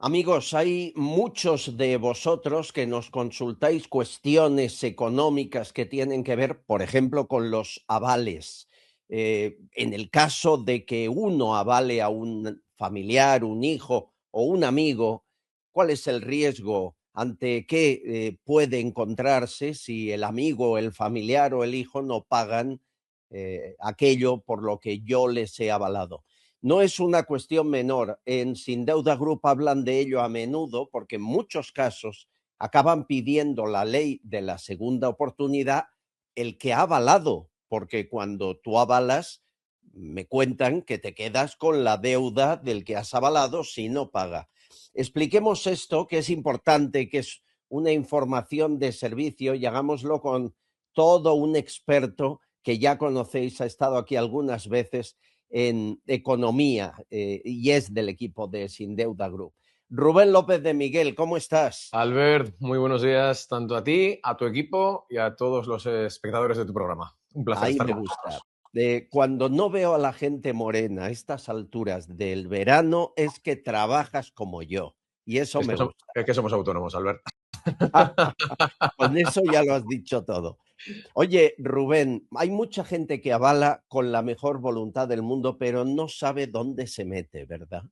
Amigos, hay muchos de vosotros que nos consultáis cuestiones económicas que tienen que ver, por ejemplo, con los avales. En el caso de que uno avale a un familiar, un hijo o un amigo, ¿cuál es el riesgo? ¿Ante qué puede encontrarse si el amigo, el familiar o el hijo no pagan aquello por lo que yo les he avalado? No es una cuestión menor. En Sin Deuda Group hablan de ello a menudo porque en muchos casos acaban pidiendo la ley de la segunda oportunidad el que ha avalado, porque cuando tú avalas, me cuentan que te quedas con la deuda del que has avalado si no paga. Expliquemos esto, que es importante, que es una información de servicio, y hagámoslo con todo un experto que ya conocéis, ha estado aquí algunas veces en economía y es del equipo de Sin Deuda Group. Rubén López de Miguel, ¿cómo estás? Albert, muy buenos días tanto a ti, a tu equipo y a todos los espectadores de tu programa. Un placer Ahí estar me con gusta. vosotros. Cuando no veo a la gente morena a estas alturas del verano es que trabajas como yo y eso Es me que, gusta. es que somos autónomos, Albert. Con eso ya lo has dicho todo. Oye, Rubén, hay mucha gente que avala con la mejor voluntad del mundo, pero no sabe dónde se mete, ¿verdad?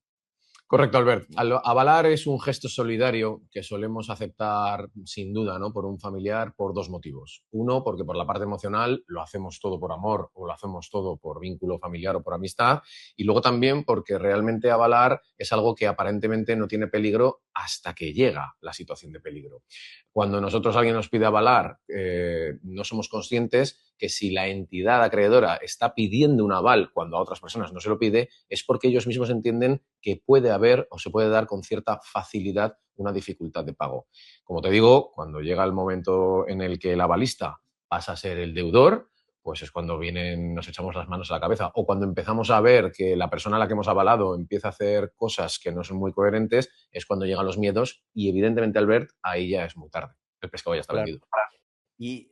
Correcto, Albert. Avalar es un gesto solidario que solemos aceptar sin duda, ¿no? Por un familiar por dos motivos. Uno, porque por la parte emocional lo hacemos todo por amor o lo hacemos todo por vínculo familiar o por amistad. Y luego también porque realmente avalar es algo que aparentemente no tiene peligro hasta que llega la situación de peligro. Cuando nosotros alguien nos pide avalar, no somos conscientes que si la entidad acreedora está pidiendo un aval cuando a otras personas no se lo pide, es porque ellos mismos entienden que puede haber o se puede dar con cierta facilidad una dificultad de pago. Como te digo, cuando llega el momento en el que el avalista pasa a ser el deudor, pues es cuando nos echamos las manos a la cabeza. O cuando empezamos a ver que la persona a la que hemos avalado empieza a hacer cosas que no son muy coherentes, es cuando llegan los miedos y evidentemente, Albert, ahí ya es muy tarde. El pescado ya está Claro. vendido. Y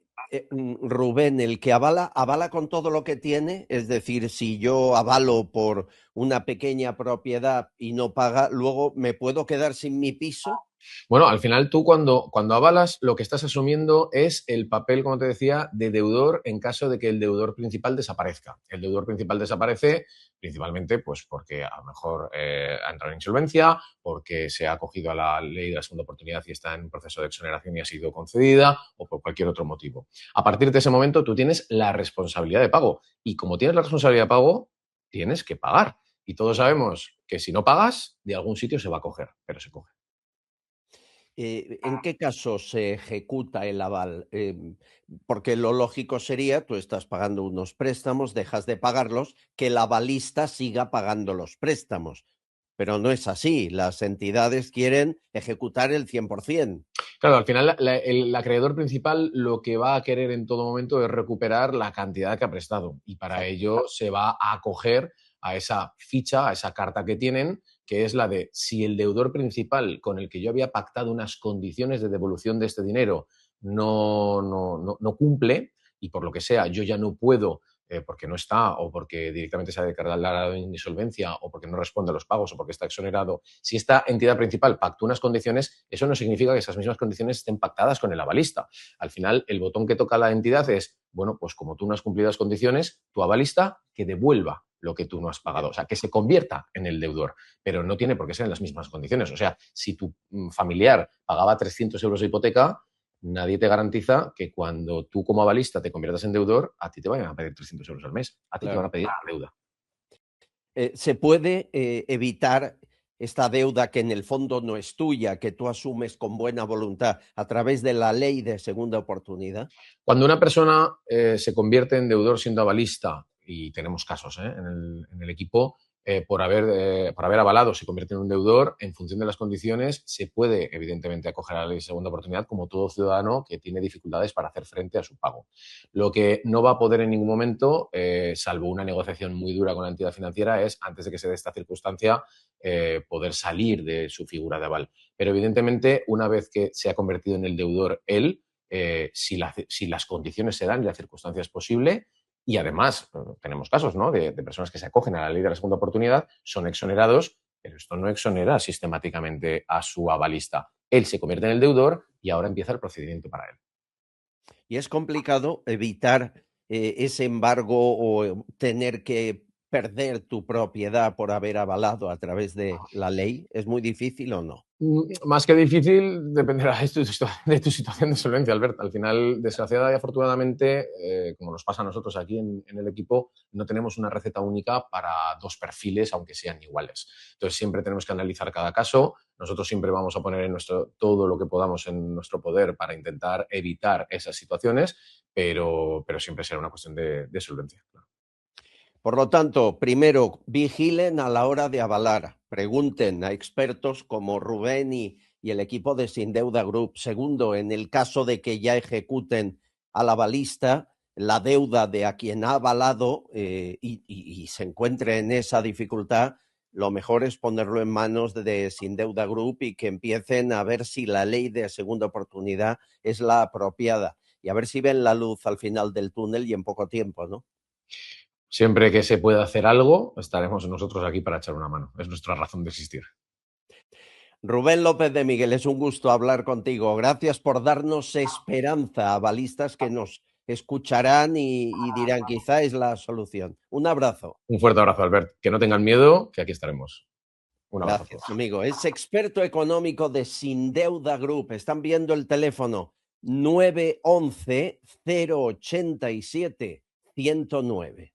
Rubén, el que avala, avala con todo lo que tiene, es decir, si yo avalo por una pequeña propiedad y no paga, luego me puedo quedar sin mi piso. Bueno, al final tú cuando avalas lo que estás asumiendo es el papel, como te decía, de deudor en caso de que el deudor principal desaparezca. El deudor principal desaparece principalmente pues porque a lo mejor ha entrado en insolvencia, porque se ha acogido a la ley de la segunda oportunidad y está en un proceso de exoneración y ha sido concedida o por cualquier otro motivo. A partir de ese momento tú tienes la responsabilidad de pago y como tienes la responsabilidad de pago, tienes que pagar. Y todos sabemos que si no pagas, de algún sitio se va a coger, pero se coge. ¿En qué caso se ejecuta el aval? Porque lo lógico sería, tú estás pagando unos préstamos, dejas de pagarlos, que el avalista siga pagando los préstamos. Pero no es así. Las entidades quieren ejecutar el 100%. Claro, al final el acreedor principal lo que va a querer en todo momento es recuperar la cantidad que ha prestado y para ello se va a acoger a esa ficha, a esa carta que tienen, que es la de si el deudor principal con el que yo había pactado unas condiciones de devolución de este dinero no cumple y por lo que sea yo ya no puedo porque no está o porque directamente se ha declarado en insolvencia o porque no responde a los pagos o porque está exonerado, si esta entidad principal pactó unas condiciones, eso no significa que esas mismas condiciones estén pactadas con el avalista. Al final, el botón que toca la entidad es, bueno, pues como tú no has cumplido las condiciones, tu avalista que devuelva lo que tú no has pagado, o sea, que se convierta en el deudor, pero no tiene por qué ser en las mismas condiciones. O sea, si tu familiar pagaba 300 euros de hipoteca, nadie te garantiza que cuando tú como avalista te conviertas en deudor, a ti te vayan a pedir 300 euros al mes. A ti te van Claro. a pedir la deuda. ¿Se puede evitar esta deuda que en el fondo no es tuya, que tú asumes con buena voluntad a través de la ley de segunda oportunidad? Cuando una persona se convierte en deudor siendo avalista, y tenemos casos en el equipo, por haber avalado se convierte en un deudor, en función de las condiciones, se puede evidentemente acoger a la ley de segunda oportunidad como todo ciudadano que tiene dificultades para hacer frente a su pago. Lo que no va a poder en ningún momento, salvo una negociación muy dura con la entidad financiera, es, antes de que se dé esta circunstancia, poder salir de su figura de aval. Pero evidentemente, una vez que se ha convertido en el deudor él, si las condiciones se dan y la circunstancia es posible. Y además, tenemos casos, ¿no?, de personas que se acogen a la ley de la segunda oportunidad, son exonerados, pero esto no exonera sistemáticamente a su avalista. Él se convierte en el deudor y ahora empieza el procedimiento para él. Y es complicado evitar ese embargo o tener que perder tu propiedad por haber avalado a través de la ley. ¿Es muy difícil o no? Más que difícil, dependerá de tu situación de solvencia, Albert. Al final, desgraciadamente y afortunadamente, como nos pasa a nosotros aquí en el equipo, no tenemos una receta única para dos perfiles, aunque sean iguales. Entonces, siempre tenemos que analizar cada caso. Nosotros siempre vamos a poner todo lo que podamos en nuestro poder para intentar evitar esas situaciones, pero siempre será una cuestión de solvencia. Claro. Por lo tanto, primero, vigilen a la hora de avalar. Pregunten a expertos como Rubén y el equipo de Sin Deuda Group. Segundo, en el caso de que ya ejecuten al avalista, la deuda de a quien ha avalado y se encuentre en esa dificultad, lo mejor es ponerlo en manos de Sin Deuda Group y que empiecen a ver si la ley de segunda oportunidad es la apropiada y a ver si ven la luz al final del túnel y en poco tiempo, ¿no? Siempre que se pueda hacer algo, estaremos nosotros aquí para echar una mano. Es nuestra razón de existir. Rubén López de Miguel, es un gusto hablar contigo. Gracias por darnos esperanza a balistas que nos escucharán y dirán, quizá es la solución. Un abrazo. Un fuerte abrazo, Albert. Que no tengan miedo, que aquí estaremos. Un abrazo a Gracias, todos. amigo. Es experto económico de Sin Deuda Group. Están viendo el teléfono 911 087 109.